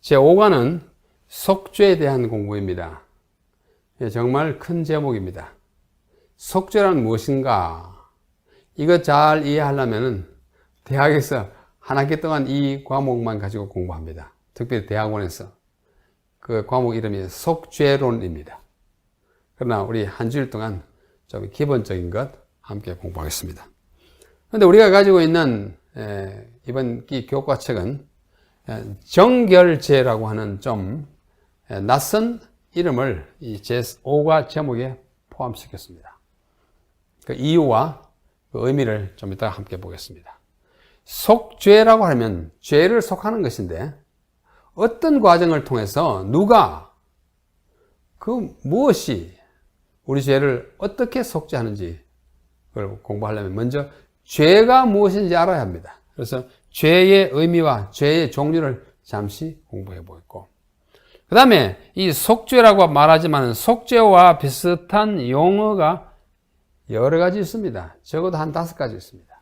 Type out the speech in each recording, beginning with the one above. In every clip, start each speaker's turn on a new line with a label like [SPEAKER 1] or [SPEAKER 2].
[SPEAKER 1] 제5과는 속죄에 대한 공부입니다. 정말 큰 제목입니다. 속죄란 무엇인가? 이거 잘 이해하려면 대학에서 한 학기 동안 이 과목만 가지고 공부합니다. 특별히 대학원에서. 그 과목 이름이 속죄론입니다. 그러나 우리 한 주일 동안 좀 기본적인 것 함께 공부하겠습니다. 그런데 우리가 가지고 있는 이번 기 교과책은 정결제라고 하는 좀 낯선 이름을 이 제5과 제목에 포함시켰습니다. 그 이유와 그 의미를 좀 이따가 함께 보겠습니다. 속죄라고 하면 죄를 속하는 것인데 어떤 과정을 통해서 누가 무엇이 우리 죄를 어떻게 속죄하는지 그걸 공부하려면 먼저 죄가 무엇인지 알아야 합니다. 그래서 죄의 의미와 죄의 종류를 잠시 공부해 보겠고, 그 다음에 이 속죄라고 말하지만 속죄와 비슷한 용어가 여러 가지 있습니다. 적어도 한 5가지 있습니다.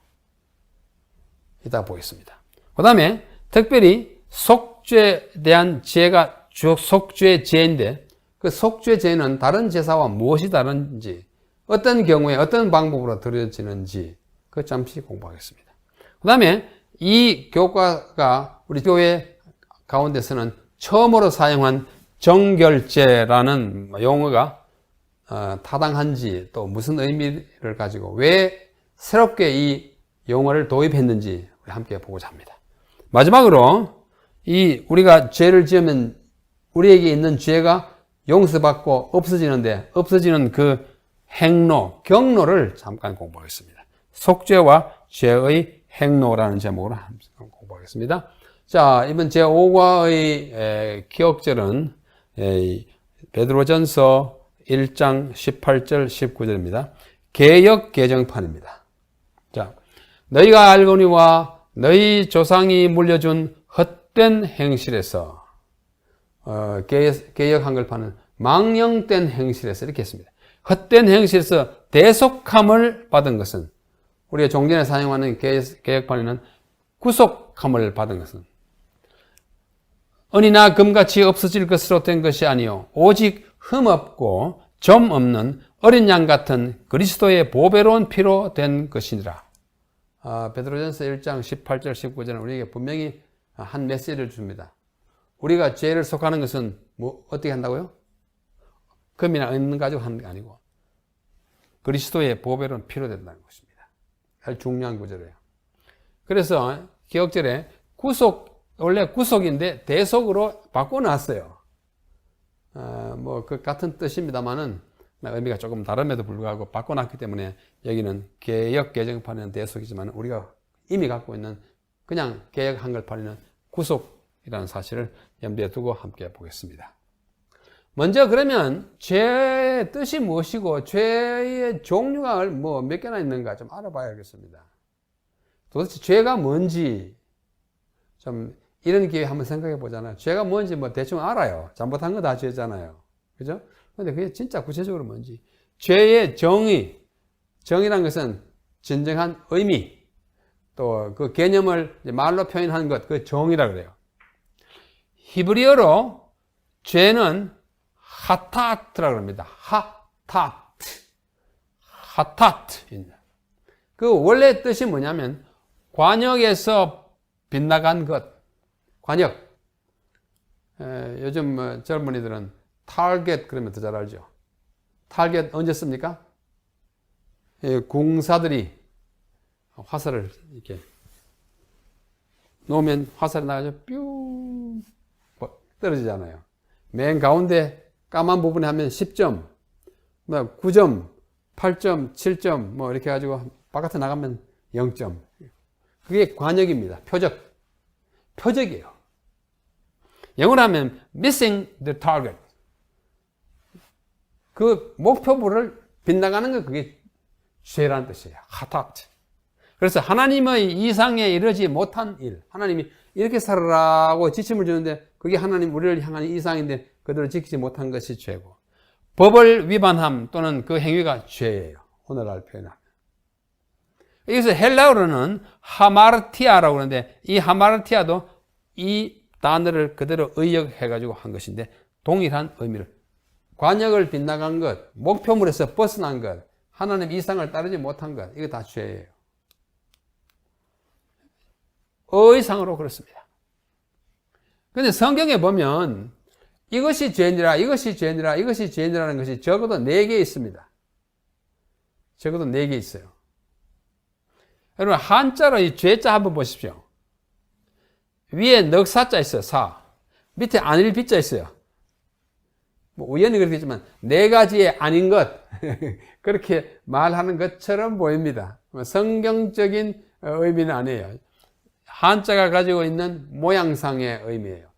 [SPEAKER 1] 이따 보겠습니다. 그 다음에 특별히 속죄에 대한 죄가 속죄 죄인데 그 속죄 죄는 다른 제사와 무엇이 다른지, 어떤 경우에 어떤 방법으로 드려지는지 그 잠시 공부하겠습니다. 그 다음에 이 교과가 우리 교회 가운데서는 처음으로 사용한 정결제라는 용어가 타당한지, 또 무슨 의미를 가지고 왜 새롭게 이 용어를 도입했는지 우리 함께 보고자 합니다. 마지막으로 우리가 죄를 지으면 우리에게 있는 죄가 용서받고 없어지는 그 행로, 경로를 잠깐 공부하겠습니다. 속죄와 죄의 행로라는 제목으로 공부하겠습니다. 자, 이번 제5과의 기억절은 베드로전서 1장 18절 19절입니다. 개역 개정판입니다. 자, 너희가 알거니와 너희 조상이 물려준 헛된 행실에서 개역 한글판은 망령된 행실에서 이렇게 했습니다. 헛된 행실에서 대속함을 받은 것은, 우리가 종전에 사용하는 개역판에는 구속함을 받은 것은 은이나 금같이 없어질 것으로 된 것이 아니요 오직 흠없고 점 없는 어린 양 같은 그리스도의 보배로운 피로 된 것이니라. 베드로전서 1장 18절 19절은 우리에게 분명히 한 메시지를 줍니다. 우리가 죄를 속하는 것은 어떻게 한다고요? 금이나 은 가지고 하는 게 아니고 그리스도의 보배로운 피로 된다는 것입니다. 아주 중요한 구절이에요. 그래서 기억절에 원래 구속인데 대속으로 바꿔놨어요. 그 같은 뜻입니다만은 의미가 조금 다름에도 불구하고 바꿔놨기 때문에 여기는 개역 개정판에는 대속이지만 우리가 이미 갖고 있는 그냥 개역 한글판에는 구속이라는 사실을 염두에 두고 함께 보겠습니다. 먼저 그러면 죄의 뜻이 무엇이고 죄의 종류가 몇 개나 있는가 좀 알아봐야겠습니다. 도대체 죄가 뭔지 좀 이런 기회에 한번 생각해 보잖아요. 죄가 뭔지 대충 알아요. 잘못한 거 다 죄잖아요. 그죠? 근데 그게 진짜 구체적으로 뭔지. 죄의 정의란 것은 진정한 의미, 또 그 개념을 말로 표현한 것, 그 정의라 그래요. 히브리어로 죄는 하타트라고 합니다. 하타트. 그 원래 뜻이 뭐냐면 관역에서 빗나간 것. 관역. 요즘 젊은이들은 타겟 그러면 더 잘 알죠. 타겟 언제 씁니까? 공사들이 화살을 이렇게 놓으면 화살이 나가서 뿅 떨어지잖아요. 맨 가운데 까만 부분에 하면 10점, 9점, 8점, 7점 이렇게 해가지고 바깥에 나가면 0점. 그게 관역입니다. 표적이에요. 영어로 하면 missing the target. 그 목표물을 빗나가는 거 그게 죄라는 뜻이에요. 하타트. 그래서 하나님의 이상에 이르지 못한 일, 하나님이 이렇게 살아라고 지침을 주는데 그게 하나님 우리를 향한 이상인데 그대로 지키지 못한 것이 죄고, 법을 위반함 또는 그 행위가 죄예요. 오늘날 표현하면. 여기서 헬라어로는 하마르티아라고 하는데 이 하마르티아도 이 단어를 그대로 의역해가지고 한 것인데 동일한 의미를 관역을 빗나간 것, 목표물에서 벗어난 것, 하나님 이상을 따르지 못한 것, 이거 다 죄예요. 의상으로 그렇습니다. 근데 성경에 보면 이것이 죄니라, 이것이 죄니라, 이것이 죄니라는 것이 적어도 4개 있습니다. 적어도 4개 있어요. 여러분, 한자로 이 죄자 한번 보십시오. 위에 넉사자 있어요, 사. 밑에 아닐 비자 있어요. 뭐 우연히 그렇게 했지만 4가지의 아닌 것 그렇게 말하는 것처럼 보입니다. 성경적인 의미는 아니에요. 한자가 가지고 있는 모양상의 의미예요.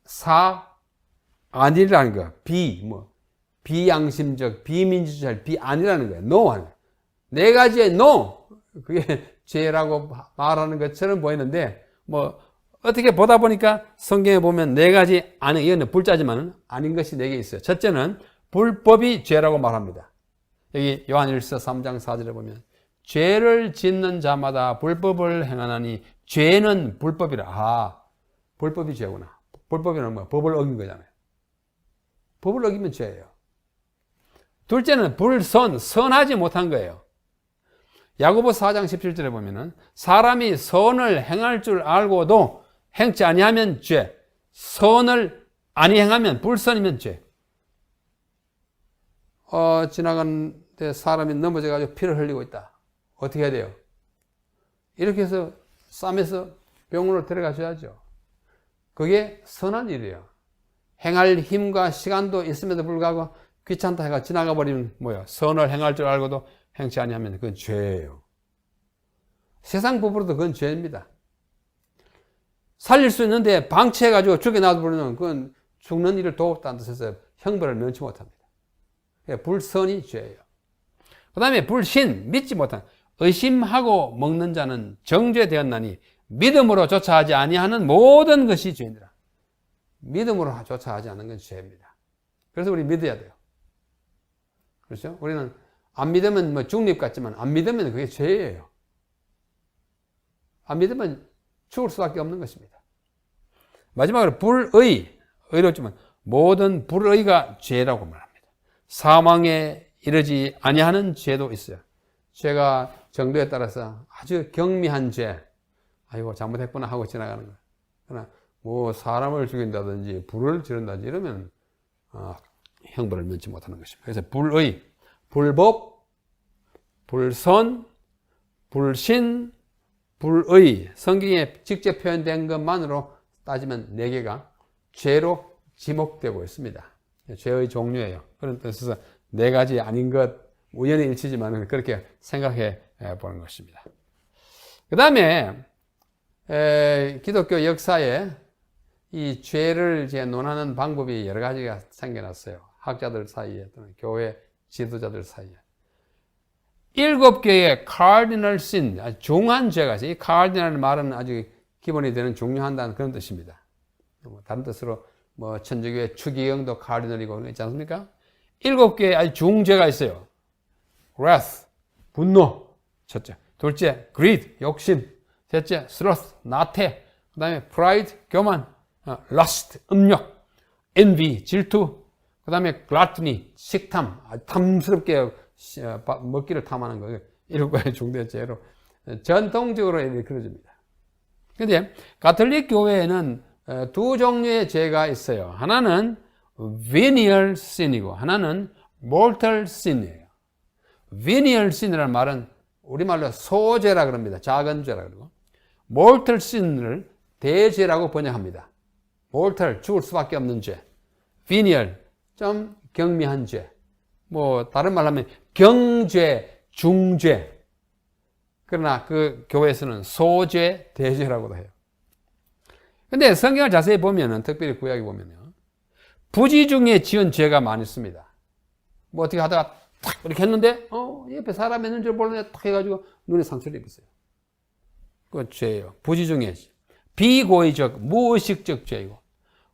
[SPEAKER 1] 사, 아니라는 거, 비양심적, 비민주적, 아니라는 거예요. no 하는 거예요. 4가지의 no, 그게 죄라고 말하는 것처럼 보이는데, 뭐, 어떻게 보다 보니까 성경에 보면 4가지 아닌, 이거는 불자지만 아닌 것이 4개 있어요. 첫째는 불법이 죄라고 말합니다. 여기 요한일서 3장 4절에 보면 죄를 짓는 자마다 불법을 행하나니 죄는 불법이라. 아, 불법이 죄구나. 불법이란 뭐야? 법을 어긴 거잖아요. 법을 어기면 죄예요. 둘째는 불선, 선하지 못한 거예요. 야고보 4장 17절에 보면은 사람이 선을 행할 줄 알고도 행치 아니하면 죄, 선을 아니 행하면 불선이면 죄. 지나가는데 사람이 넘어져가지고 피를 흘리고 있다. 어떻게 해야 돼요? 이렇게 해서 싸매서 병원으로 데려가셔야죠. 그게 선한 일이에요. 행할 힘과 시간도 있음에도 불구하고 귀찮다 해가 지나가 버리면 뭐예요? 선을 행할 줄 알고도 행치 아니하면 그건 죄예요. 세상 법으로도 그건 죄입니다. 살릴 수 있는데 방치해가지고 죽게 놔두면 그건 죽는 일을 도웠다는 뜻에서 형벌을 면치 못합니다. 불선이 죄예요. 그 다음에 불신, 믿지 못한, 의심하고 먹는 자는 정죄되었나니 믿음으로 조차하지 아니하는 모든 것이 죄니라. 믿음으로 조차하지 않는 건 죄입니다. 그래서 우리 믿어야 돼요. 그렇죠? 우리는 안 믿으면 뭐 중립 같지만 안 믿으면 그게 죄예요. 안 믿으면 죽을 수밖에 없는 것입니다. 마지막으로 불의, 의롭지만 모든 불의가 죄라고 말합니다. 사망에 이르지 아니하는 죄도 있어요. 죄가 정도에 따라서 아주 경미한 죄, 아이고 잘못했구나 하고 지나가는 거예요. 그러나 뭐 사람을 죽인다든지 불을 지른다든지 이러면 형벌을 면치 못하는 것입니다. 그래서 불의, 불법, 불선, 불신, 불의, 성경에 직접 표현된 것만으로 따지면 4개가 죄로 지목되고 있습니다. 죄의 종류예요. 그런 뜻에서 4가지 아닌 것, 우연히 일치지만 그렇게 생각해 보는 것입니다. 그 다음에 기독교 역사에 이 죄를 이제 논하는 방법이 여러 가지가 생겨났어요. 학자들 사이에 또는 교회 지도자들 사이에. 7개의 cardinal sin, 중한 죄가 있어요. 이 cardinal 말은 아주 기본이 되는 중요한다는 그런 뜻입니다. 다른 뜻으로 뭐 천주교의 추기경도 cardinal이고 있지 않습니까? 7개의 아주 중죄가 있어요. wrath, 분노, 첫째. 둘째, greed, 욕심. 셋째, sloth, 나태. 그 다음에 pride, 교만. lust, 음욕. envy, 질투. 그 다음에 gluttony, 식탐. 탐스럽게 먹기를 탐하는 거예요. 7가지 중대죄로 전통적으로 이렇게 그려집니다. 그런데 가톨릭 교회에는 2 종류의 죄가 있어요. 하나는 venial sin이고 하나는 mortal sin이에요. venial sin이라는 말은 우리말로 소죄라 그럽니다. 작은 죄라 그러고 mortal sin을 대죄라고 번역합니다. mortal, 죽을 수밖에 없는 죄. venial, 좀 경미한 죄. 뭐 다른 말로 하면 경죄, 중죄. 그러나 그 교회에서는 소죄, 대죄라고도 해요. 근데 성경을 자세히 보면은, 특별히 구약에 보면요, 부지 중에 지은 죄가 많이 있습니다. 뭐 어떻게 하다가 탁 이렇게 했는데 옆에 사람 있는 줄 모르는데 탁 해가지고 눈에 상처를 입었어요. 그건 죄예요. 부지 중에 비고의적, 무의식적 죄이고,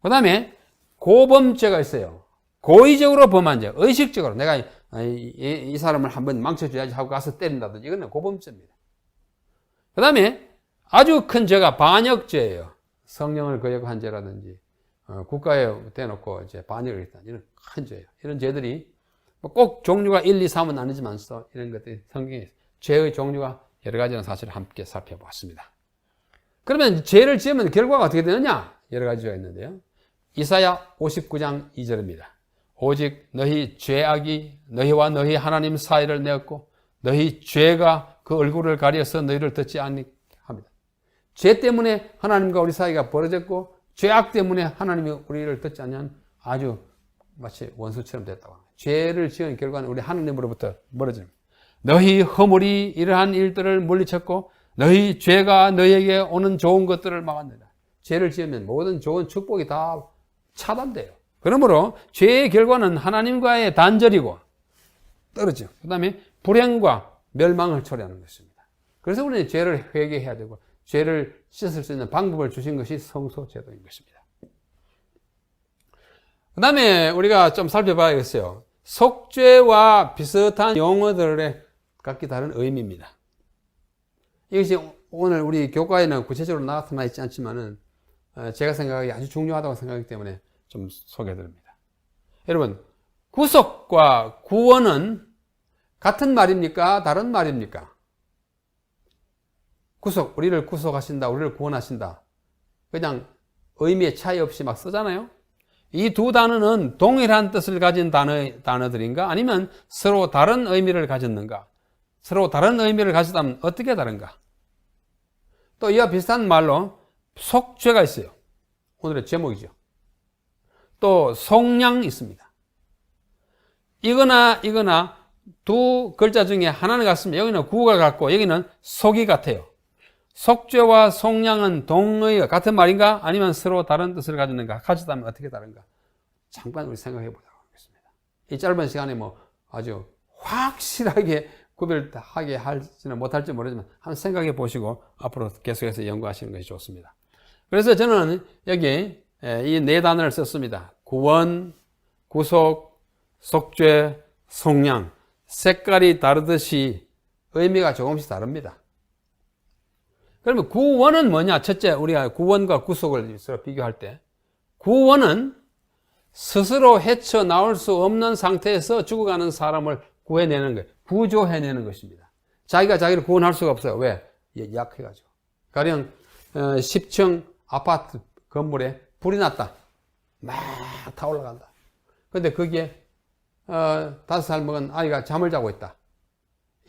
[SPEAKER 1] 그 다음에 고범죄가 있어요. 고의적으로 범한 죄, 의식적으로 내가 이 사람을 한번 망쳐줘야지 하고 가서 때린다든지, 이거는 고범죄입니다. 그 다음에 아주 큰 죄가 반역죄예요. 성령을 거역한 죄라든지 국가에 대놓고 이제 반역을 했다. 이런 큰 죄예요. 이런 죄들이 꼭 종류가 1, 2, 3은 아니지만서 이런 것들이 성경에 죄의 종류가 여러 가지라는 사실을 함께 살펴보았습니다. 그러면 죄를 지으면 결과가 어떻게 되느냐? 여러 가지가 있는데요. 이사야 59장 2절입니다. 오직 너희 죄악이 너희와 너희 하나님 사이를 내었고 너희 죄가 그 얼굴을 가려서 너희를 듣지 않게 합니다. 죄 때문에 하나님과 우리 사이가 벌어졌고 죄악 때문에 하나님이 우리를 듣지 않는 아주 마치 원수처럼 됐다고 합니다. 죄를 지은 결과는 우리 하나님으로부터 멀어집니다. 너희 허물이 이러한 일들을 물리쳤고 너희 죄가 너희에게 오는 좋은 것들을 막았느니라. 죄를 지으면 모든 좋은 축복이 다 차단돼요. 그러므로 죄의 결과는 하나님과의 단절이고 떨어지고 그 다음에 불행과 멸망을 초래하는 것입니다. 그래서 우리는 죄를 회개해야 되고 죄를 씻을 수 있는 방법을 주신 것이 성소제도인 것입니다. 그 다음에 우리가 좀 살펴봐야겠어요. 속죄와 비슷한 용어들의 각기 다른 의미입니다. 이것이 오늘 우리 교과에는 구체적으로 나타나 있지 않지만은 제가 생각하기에 아주 중요하다고 생각하기 때문에 좀 소개해드립니다. 여러분, 구속과 구원은 같은 말입니까? 다른 말입니까? 구속, 우리를 구속하신다, 우리를 구원하신다. 그냥 의미의 차이 없이 막 쓰잖아요. 이 두 단어는 동일한 뜻을 가진 단어들인가? 아니면 서로 다른 의미를 가졌는가? 서로 다른 의미를 가졌다면 어떻게 다른가? 또 이와 비슷한 말로 속죄가 있어요. 오늘의 제목이죠. 또 속량이 있습니다. 이거나 두 글자 중에 하나는 같습니다. 여기는 구가 같고 여기는 속이 같아요. 속죄와 속량은 동의어 같은 말인가? 아니면 서로 다른 뜻을 가졌는가? 가졌다면 어떻게 다른가? 잠깐 우리 생각해 보도록 하겠습니다. 이 짧은 시간에 뭐 아주 확실하게 구별하게 할지는 못할지 모르지만 한번 생각해 보시고 앞으로 계속해서 연구하시는 것이 좋습니다. 그래서 저는 여기 이 네 단어를 썼습니다. 구원, 구속, 속죄, 속량. 색깔이 다르듯이 의미가 조금씩 다릅니다. 그러면 구원은 뭐냐? 첫째, 우리가 구원과 구속을 서로 비교할 때 구원은 스스로 헤쳐나올 수 없는 상태에서 죽어가는 사람을 구해내는 거예요. 구조해내는 것입니다. 자기가 자기를 구원할 수가 없어요. 왜? 약해가지고. 가령 10층 아파트 건물에 불이 났다. 막 타올라간다. 근데 거기에 5살 먹은 아이가 잠을 자고 있다.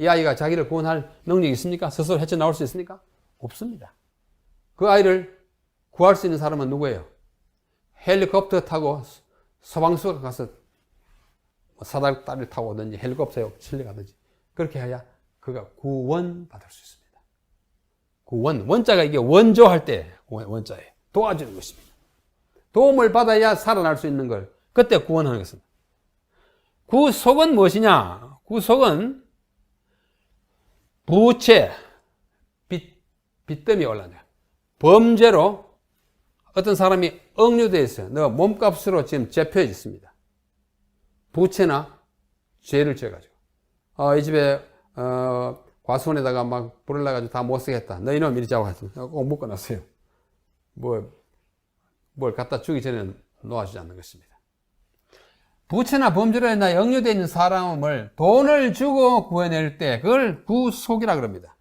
[SPEAKER 1] 이 아이가 자기를 구원할 능력이 있습니까? 스스로 헤쳐나올 수 있습니까? 없습니다. 그 아이를 구할 수 있는 사람은 누구예요? 헬리콥터 타고 소방서가 가서 사다리를 타고 오든지 헬리콥터에 실려가든지 그렇게 해야 그가 구원받을 수 있습니다. 구원, 원자가 이게 원조할 때 원자예요. 도와주는 것입니다. 도움을 받아야 살아날 수 있는 걸 그때 구원하는 것입니다. 구속은 무엇이냐? 구속은 부채, 빚더미 올라가요. 범죄로 어떤 사람이 억류되어 있어요. 너 몸값으로 지금 잡혀져 있습니다. 부채나 죄를 지어가지고. 이 집에, 과수원에다가 막 불을 나가지고 다 못 쓰겠다. 너희는 이리 자고 하지. 꼭 묶어놨어요. 뭘 갖다 주기 전에는 놓아주지 않는 것입니다. 부채나 범죄로 인해 억류되어 있는 사람을 돈을 주고 구해낼 때 그걸 구속이라 그럽니다.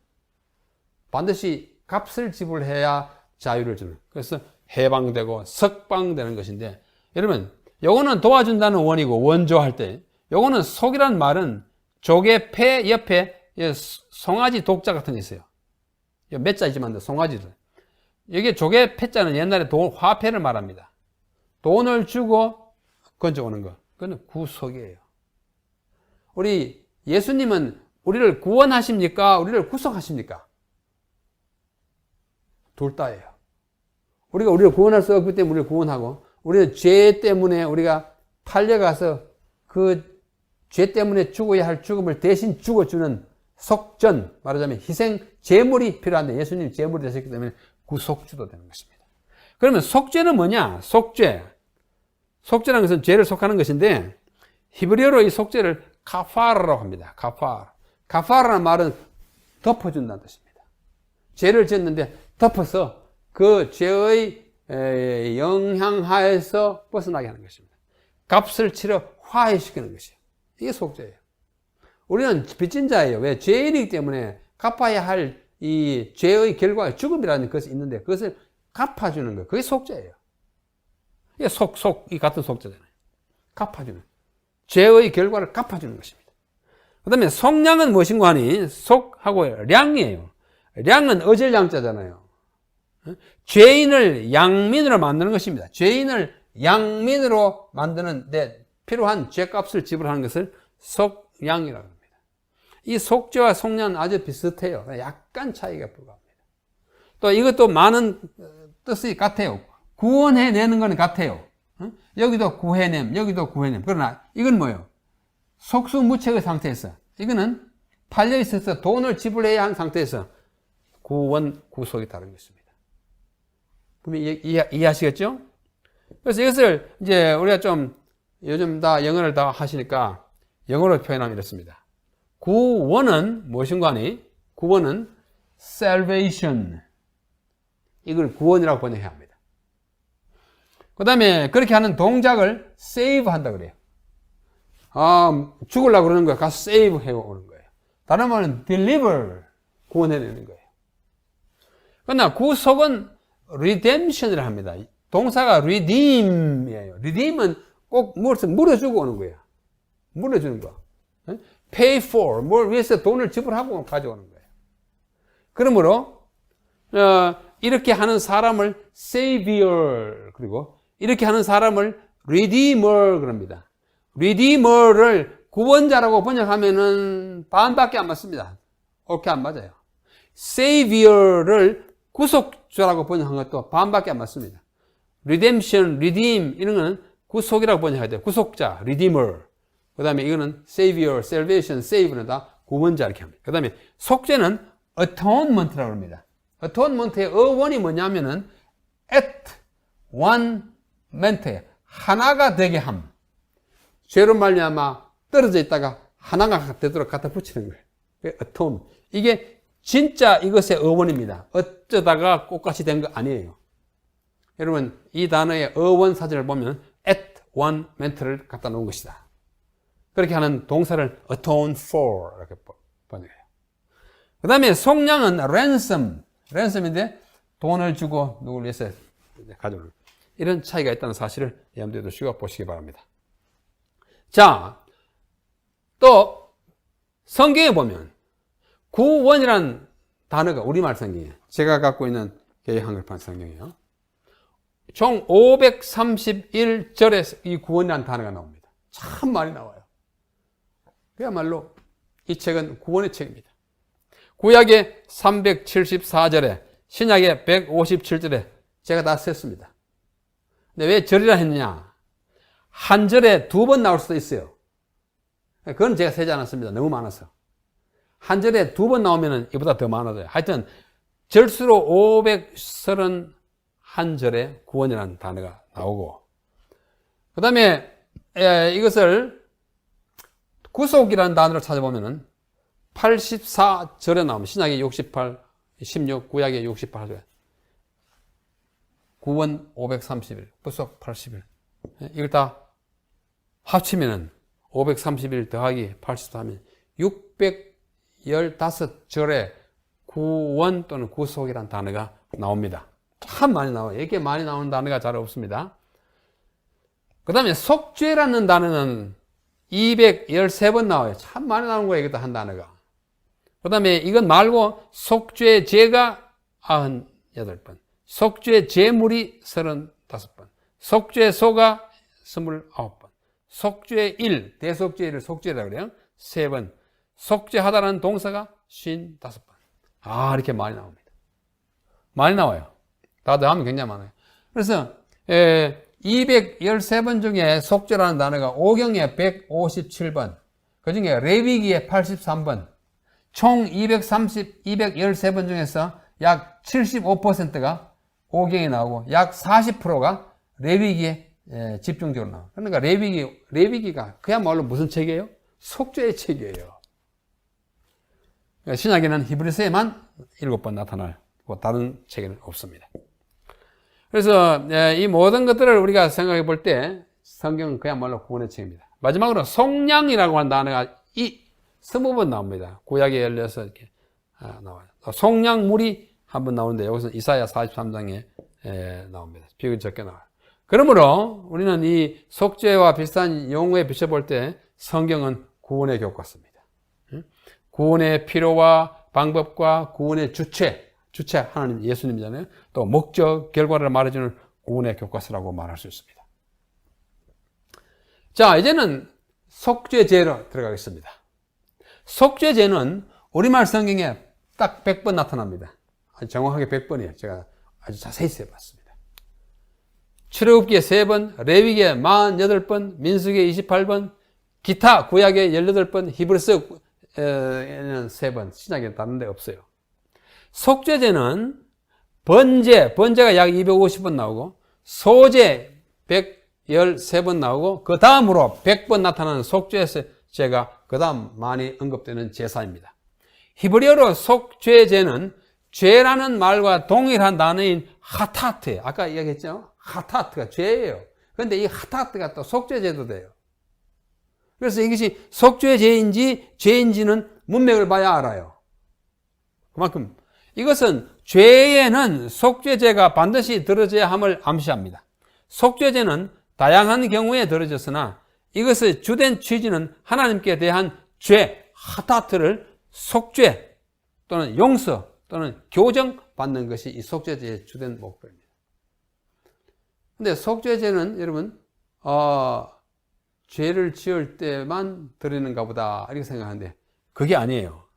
[SPEAKER 1] 반드시 값을 지불해야 자유를 주는. 그래서 해방되고 석방되는 것인데 여러분 요거는 도와준다는 원이고 원조할 때 요거는 속이라는 말은 조개 폐 옆에 송아지 독자 같은 게 있어요. 몇 자이지만 송아지들. 여기 조개 폐자는 옛날에 화폐를 말합니다. 돈을 주고 건져오는 거. 그건 구속이에요. 우리 예수님은 우리를 구원하십니까? 우리를 구속하십니까? 둘 다예요. 우리가 우리를 구원할 수 없기 때문에 우리를 구원하고 우리는 죄 때문에 우리가 팔려가서 그 죄 때문에 죽어야 할 죽음을 대신 죽어주는 속전, 말하자면 희생, 제물이 필요한데 예수님 제물이 되셨기 때문에 구속주도 되는 것입니다. 그러면 속죄는 뭐냐? 속죄. 속죄라는 것은 죄를 속하는 것인데 히브리어로 이 속죄를 카파르라고 합니다. 카파르라는 말은 덮어준다는 뜻입니다. 죄를 지었는데 덮어서 그 죄의 영향하에서 벗어나게 하는 것입니다. 값을 치러 화해시키는 것이에요. 이게 속죄예요. 우리는 빚진 자예요. 왜? 죄인이기 때문에 갚아야 할 이 죄의 결과가 죽음이라는 것이 있는데 그것을 갚아주는 거예요. 그게 속죄예요. 이게 이 같은 속죄잖아요. 갚아주는. 죄의 결과를 갚아주는 것입니다. 그 다음에 속량은 무엇인가 하니 속하고 량이에요. 량은 어질량자잖아요. 죄인을 양민으로 만드는 것입니다. 죄인을 양민으로 만드는 데 필요한 죄값을 지불하는 것을 속량이라고 합니다. 이 속죄와 속량은 아주 비슷해요. 약간 차이가 불과합니다. 또 이것도 많은 뜻이 같아요. 구원해내는 것은 같아요. 여기도 구해냄, 여기도 구해냄. 그러나 이건 뭐예요? 속수무책의 상태에서, 이거는 팔려 있어서 돈을 지불해야 하는 상태에서 구원, 구속이 다른 것입니다. 그럼 이해하시겠죠? 그래서 이것을 이제 우리가 좀 요즘 다 영어를 다 하시니까 영어로 표현하면 이렇습니다. 구원은 무엇인가 하니? 구원은 salvation. 이걸 구원이라고 번역해야 합니다. 그 다음에 그렇게 하는 동작을 save 한다 그래요. 죽으려고 그러는 거야. 가서 save 해오는 거예요. 다른 말은 deliver. 구원해내는 거예요. 그러나 구속은 redemption이라 합니다. 동사가 redeem이에요. redeem은 꼭 물어주고 오는 거예요. 물어주는 거. pay for, 뭘 위해서 돈을 지불하고 가져오는 거예요. 그러므로 이렇게 하는 사람을 savior, 그리고 이렇게 하는 사람을 redeemer 그럽니다. redeemer를 구원자라고 번역하면은 반밖에 안 맞습니다. 그렇게 안 맞아요. savior를 구속자라고 번역한 것도 반밖에 안 맞습니다. redemption, redeem 이런 거는 구속이라고 번역해야 돼요. 구속자, redeemer. 그 다음에 이거는 savior, salvation, save는 다 구원자 이렇게 합니다. 그 다음에 속죄는 atonement라고 합니다. atonement의 어원이 뭐냐면은 at one ment, 하나가 되게 함. 죄로 말미암아 떨어져 있다가 하나가 되도록 갖다 붙이는 거예요. atone. 이게 진짜 이것의 어원입니다. 어쩌다가 꽃같이 된 거 아니에요. 여러분 이 단어의 어원 사전을 보면 at one ment를 갖다 놓은 것이다. 그렇게 하는 동사를 atone for 이렇게 번역해요. 그 다음에 속량은 ransom인데 돈을 주고 누구를 위해서 가져오는 이런 차이가 있다는 사실을 염두에 두시고 보시기 바랍니다. 자, 또 성경에 보면 구원이라는 단어가 우리말 성경이에요. 제가 갖고 있는 개역 한글판 성경이에요. 총 531절에 이 구원이라는 단어가 나옵니다. 참 많이 나와요. 그야말로 이 책은 구원의 책입니다. 구약의 374절에 신약의 157절에 제가 다 썼습니다. 근데 왜 절이라 했느냐? 한 절에 두 번 나올 수도 있어요. 그건 제가 세지 않았습니다. 너무 많아서. 한 절에 두 번 나오면 이보다 더 많아져요. 하여튼 절수로 531절에 구원이라는 단어가 나오고 그 다음에 이것을 구속이라는 단어를 찾아보면은 84절에 나오면 신약의 68, 16, 구약의 68절 구원 531, 구속 81 이걸 다 합치면은 531 더하기 84하면 615절에 구원 또는 구속이라는 단어가 나옵니다. 참 많이 나와요. 이렇게 많이 나오는 단어가 잘 없습니다. 그 다음에 속죄라는 단어는 213번 나와요. 참 많이 나오는 거예요. 이것도 한 단어가. 그 다음에 이건 말고 속죄 제가 98번, 속죄 제물이 35번, 속죄 소가 29번, 속죄 일, 대속죄를 속죄라고 그래요. 3번, 속죄하다라는 동사가 55번. 이렇게 많이 나옵니다. 많이 나와요. 다 더하면 굉장히 많아요. 그래서 213번 중에 속죄라는 단어가 오경에 157번, 그 중에 레위기에 83번, 총 213번 중에서 약 75%가 오경에 나오고 약 40%가 레위기에 집중적으로 나와요. 그러니까 레위기가 그야말로 무슨 책이에요? 속죄의 책이에요. 신약에는 히브리서에만 7번 나타나고 다른 책에는 없습니다. 그래서 이 모든 것들을 우리가 생각해 볼 때 성경은 그야말로 구원의 책입니다. 마지막으로 속량이라고 하는 단어가 이 20번 나옵니다. 구약에 열려서 이렇게 나와요. 속량물이 한번 나오는데 여기서 이사야 43장에 나옵니다. 비교적 적게 나와요. 그러므로 우리는 이 속죄와 비슷한 용어에 비춰볼 때 성경은 구원의 교과서입니다. 구원의 필요와 방법과 구원의 주체 하나님 예수님이잖아요. 또 목적, 결과를 말해주는 구원의 교과서라고 말할 수 있습니다. 자, 이제는 속죄죄로 들어가겠습니다. 속죄죄는 우리말 성경에 딱 100번 나타납니다. 정확하게 100번이에요. 제가 아주 자세히 세봤습니다. 출애굽기에 3번, 레위기에 48번, 민수기에 28번, 기타 구약에 18번, 히브리서에는 3번, 신약에 다른 데 없어요. 속죄죄는 번제가 약 250번 나오고, 소제 113번 나오고, 그 다음으로 100번 나타나는 속죄죄가 그 다음 많이 언급되는 제사입니다. 히브리어로 속죄죄는 죄라는 말과 동일한 단어인 하타트예요. 아까 이야기했죠? 하타트가 죄예요. 그런데 이 하타트가 또 속죄죄도 돼요. 그래서 이것이 속죄죄인지 죄인지는 문맥을 봐야 알아요. 그만큼 이것은 죄에는 속죄죄가 반드시 들어져야 함을 암시합니다. 속죄죄는 다양한 경우에 들어졌으나 이것의 주된 취지는 하나님께 대한 죄, 하타트를 속죄 또는 용서 또는 교정 받는 것이 이 속죄죄의 주된 목표입니다. 근데 속죄죄는 여러분 죄를 지을 때만 드리는가 보다 이렇게 생각하는데 그게 아니에요.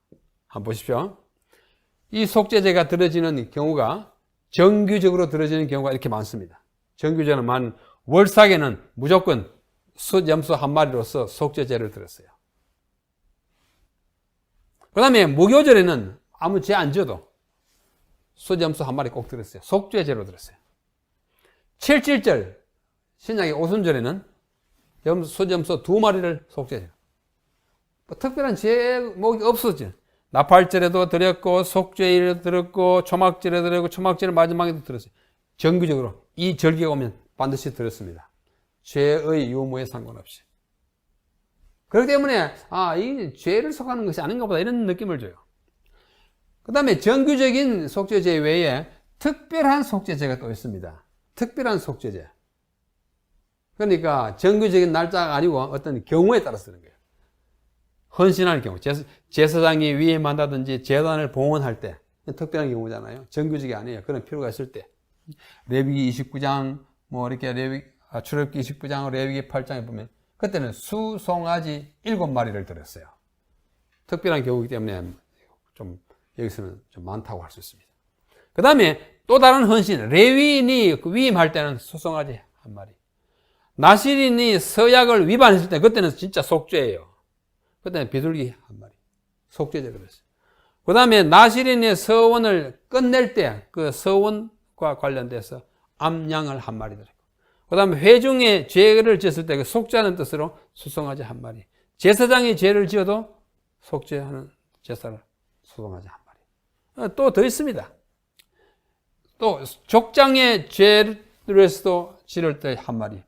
[SPEAKER 1] 한번 보십시오. 이 속죄죄가 드려지는 경우가 정규적으로 드려지는 경우가 이렇게 많습니다. 정규적으로 월삭에는 무조건 숫염소 한 마리로서 속죄죄를 드렸어요. 그 다음에 무교절에는 아무 죄 안 지어도 숫염소 한 마리 꼭 드렸어요. 속죄죄로 드렸어요. 7.7절 신약의 오순절에는 숫염소 2마리를 속죄죄로. 특별한 제목이 없었죠. 나팔절에도 드렸고 속죄일에도 드렸고 초막절에도 드렸고 초막절 마지막에도 드렸어요. 정규적으로 이 절기가 오면 반드시 드렸습니다. 죄의 유무에 상관없이. 그렇기 때문에 이 죄를 속하는 것이 아닌가 보다 이런 느낌을 줘요. 그 다음에 정규적인 속죄죄 외에 특별한 속죄죄가 또 있습니다. 특별한 속죄죄. 그러니까 정규적인 날짜가 아니고 어떤 경우에 따라서 쓰는 거예요. 헌신할 경우, 제사장이 위임한다든지 제단을 봉헌할 때 특별한 경우잖아요. 정규직이 아니에요. 그런 필요가 있을 때. 레위기 29장, 출애굽기 29장, 레위기 8장에 보면 그때는 수송아지 7마리를 드렸어요. 특별한 경우이기 때문에 좀 여기서는 좀 많다고 할 수 있습니다. 그 다음에 또 다른 헌신, 레위인이 위임할 때는 수송아지 1마리. 나실인이 서약을 위반했을 때 그때는 진짜 속죄예요. 그때는 비둘기 1마리. 속죄죄로 했어요. 그 다음에 나실인의 서원을 끝낼 때 그 서원과 관련돼서 암양을 1마리 드리고, 그 다음에 회중의 죄를 지었을 때 그 속죄하는 뜻으로 수송아지 1마리. 제사장이 죄를 지어도 속죄하는 제사를 수송아지 1마리. 또 더 있습니다. 또 족장의 죄를 해서도 지를 때 1마리.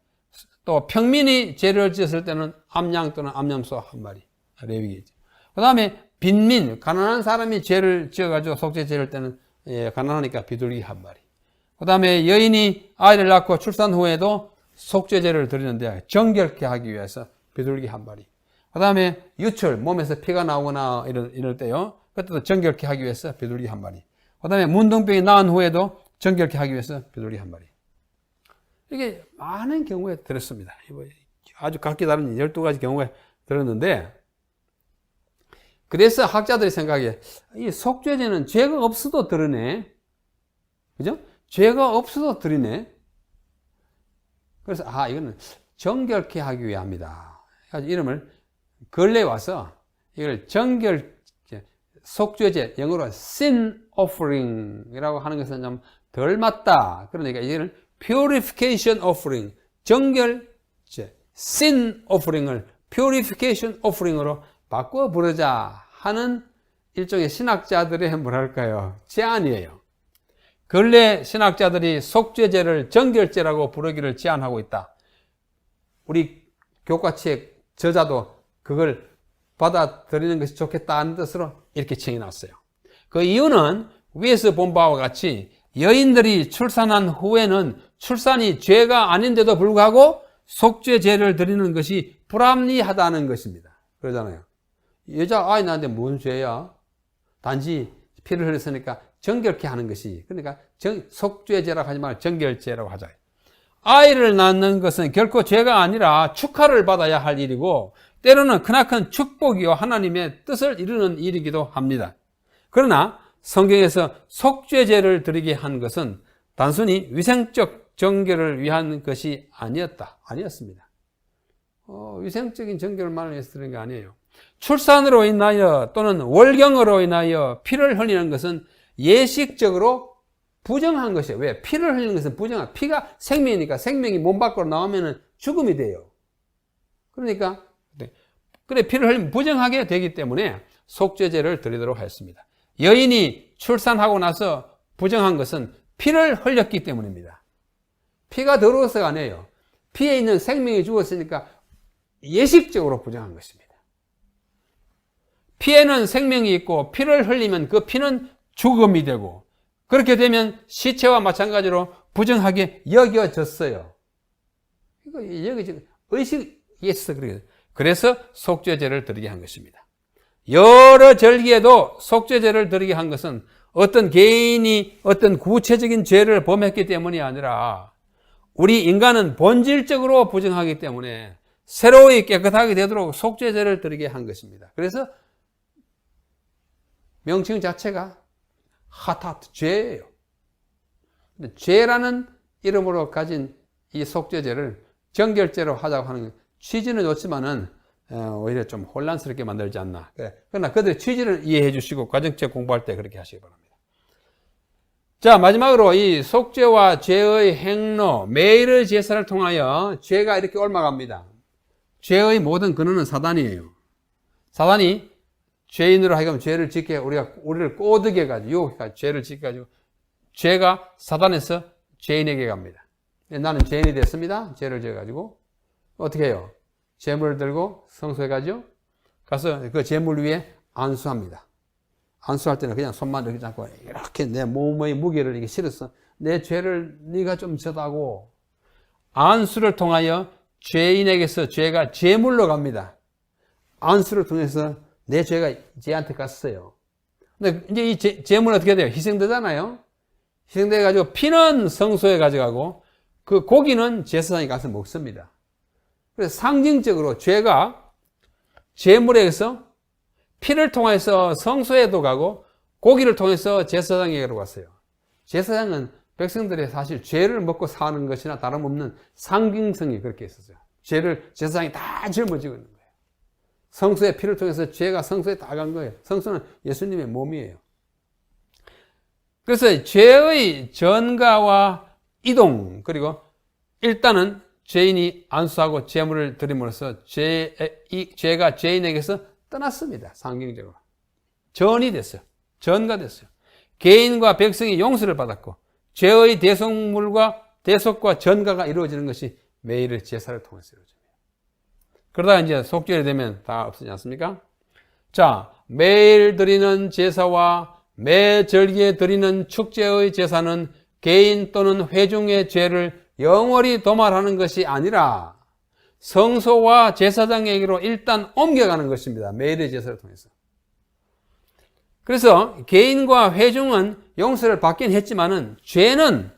[SPEAKER 1] 또 평민이 죄를 지었을 때는 암양 또는 암염소 1마리. 레위기죠. 그 다음에 빈민, 가난한 사람이 죄를 지어가지고 속죄 지을 때는 가난하니까 비둘기 1마리. 그 다음에 여인이 아이를 낳고 출산 후에도 속죄제를 드리는데 정결케 하기 위해서 비둘기 1마리. 그 다음에 유출, 몸에서 피가 나오거나 이럴 때요. 그때도 정결케 하기 위해서 비둘기 1마리. 그 다음에 문둥병이 나은 후에도 정결케 하기 위해서 비둘기 1마리. 이게 많은 경우에 들었습니다. 아주 각기 다른 12가지 경우에 들었는데, 그래서 학자들이 생각해, 이 속죄제는 죄가 없어도 드러내. 그죠? 죄가 없어도 드리네. 그래서, 이거는 정결케 하기 위함이다. 그래서 이름을 근래에 와서 이걸 속죄제, 영어로 sin offering이라고 하는 것은 좀 덜 맞다. 그러니까 이거를 purification offering, 정결제, sin offering을 purification offering으로 바꿔 부르자 하는 일종의 신학자들의 뭐랄까요? 제안이에요. 근래 신학자들이 속죄제를 정결제라고 부르기를 제안하고 있다. 우리 교과책 저자도 그걸 받아들이는 것이 좋겠다는 뜻으로 이렇게 정해놨어요. 그 이유는 위에서 본 바와 같이 여인들이 출산한 후에는 출산이 죄가 아닌데도 불구하고 속죄제를 드리는 것이 불합리하다는 것입니다. 그러잖아요. 여자 아이 낳는데 뭔 죄야? 단지 피를 흘렸으니까 정결케 하는 것이, 그러니까 속죄제라고 하지 말고 정결제라고 하자. 아이를 낳는 것은 결코 죄가 아니라 축하를 받아야 할 일이고 때로는 크나큰 축복이요 하나님의 뜻을 이루는 일이기도 합니다. 그러나 성경에서 속죄제를 드리게 한 것은 단순히 위생적 정결을 위한 것이 아니었습니다. 위생적인 정결만을 위해서 드리는 게 아니에요. 출산으로 인하여 또는 월경으로 인하여 피를 흘리는 것은 예식적으로 부정한 것이에요. 왜? 피를 흘리는 것은 부정한, 피가 생명이니까 생명이 몸 밖으로 나오면 죽음이 돼요. 그러니까 그래, 피를 흘리면 부정하게 되기 때문에 속죄제를 드리도록 하였습니다. 여인이 출산하고 나서 부정한 것은 피를 흘렸기 때문입니다. 피가 더러워서가 아니에요. 피에 있는 생명이 죽었으니까 예식적으로 부정한 것입니다. 피에는 생명이 있고 피를 흘리면 그 피는 죽음이 되고 그렇게 되면 시체와 마찬가지로 부정하게 여겨졌어요. 이거 의식이 있어. 그래서 속죄제를 드리게 한 것입니다. 여러 절기에도 속죄제를 드리게 한 것은 어떤 개인이 어떤 구체적인 죄를 범했기 때문이 아니라 우리 인간은 본질적으로 부정하기 때문에 새로이 깨끗하게 되도록 속죄제를 드리게 한 것입니다. 그래서 명칭 자체가 하타트, 죄예요. 근데 죄라는 이름으로 가진 이 속죄제를 정결제로 하자고 하는 취지는 좋지만은 오히려 좀 혼란스럽게 만들지 않나. 그러나 그들의 취지를 이해해 주시고 가정책 공부할 때 그렇게 하시기 바랍니다. 자, 마지막으로 이 속죄와 죄의 행로, 매일의 제사를 통하여 죄가 이렇게 옮아갑니다. 죄의 모든 근원은 사단이에요. 사단이 죄인으로 하여금 죄를 짓게 우리를 꼬드게 해가지고 유혹해가지고 죄를 짓게 해가지고 죄가 사단에서 죄인에게 갑니다. 나는 죄인이 됐습니다. 죄를 지어가지고 어떻게 해요? 재물을 들고 성소에 가죠. 가서 그 재물 위에 안수합니다. 안수할 때는 그냥 손만 이렇게 잡고 이렇게 내 몸의 무게를 이렇게 실어서 내 죄를 네가 좀 져다고. 안수를 통하여 죄인에게서 죄가 재물로 갑니다. 안수를 통해서 내 죄가 쟤한테 갔어요. 근데 이제 이 재물은 어떻게 돼요? 희생되잖아요. 희생돼 가지고 피는 성소에 가져가고 그 고기는 제사장이 가서 먹습니다. 그래서 상징적으로 죄가 재물에서 피를 통해서 성소에도 가고 고기를 통해서 제사장에게로 갔어요. 제사장은 백성들의 사실 죄를 먹고 사는 것이나 다름없는 상징성이 그렇게 있었어요. 죄를 제사장이 다 짊어지고 있는 거예요. 성소의 피를 통해서 죄가 성소에 다 간 거예요. 성소는 예수님의 몸이에요. 그래서 죄의 전가와 이동, 그리고 일단은 죄인이 안수하고 제물을 드림으로써 죄가 죄인에게서 떠났습니다. 상징적으로. 전이 됐어요. 전가 됐어요. 개인과 백성이 용서를 받았고 죄의 대속과 전가가 이루어지는 것이 매일의 제사를 통해서 이루어집니다. 그러다가 이제 속죄가 되면 다 없어지지 않습니까? 자, 매일 드리는 제사와 매 절기에 드리는 축제의 제사는 개인 또는 회중의 죄를 영원히 도말하는 것이 아니라 성소와 제사장에게로 일단 옮겨가는 것입니다. 매일의 제사를 통해서. 그래서 개인과 회중은 용서를 받긴 했지만은 죄는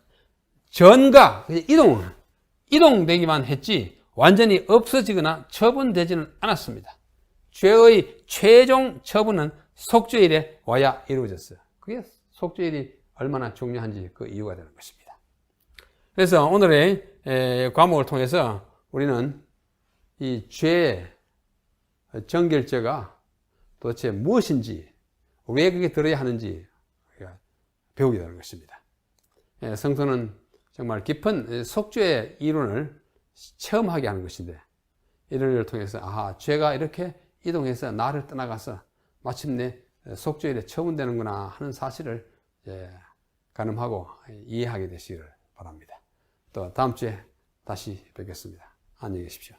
[SPEAKER 1] 전가, 이동되기만 했지 완전히 없어지거나 처분되지는 않았습니다. 죄의 최종 처분은 속죄일에 와야 이루어졌어요. 그게 속죄일이 얼마나 중요한지 그 이유가 되는 것입니다. 그래서 오늘의 과목을 통해서 우리는 이 죄, 정결제가 도대체 무엇인지, 왜 그게 들어야 하는지 배우게 되는 것입니다. 성서는 정말 깊은 속죄의 이론을 체험하게 하는 것인데, 이를 통해서 죄가 이렇게 이동해서 나를 떠나가서 마침내 속죄일에 처분되는구나 하는 사실을 가늠하고 이해하게 되시기를 바랍니다. 또 다음 주에 다시 뵙겠습니다. 안녕히 계십시오.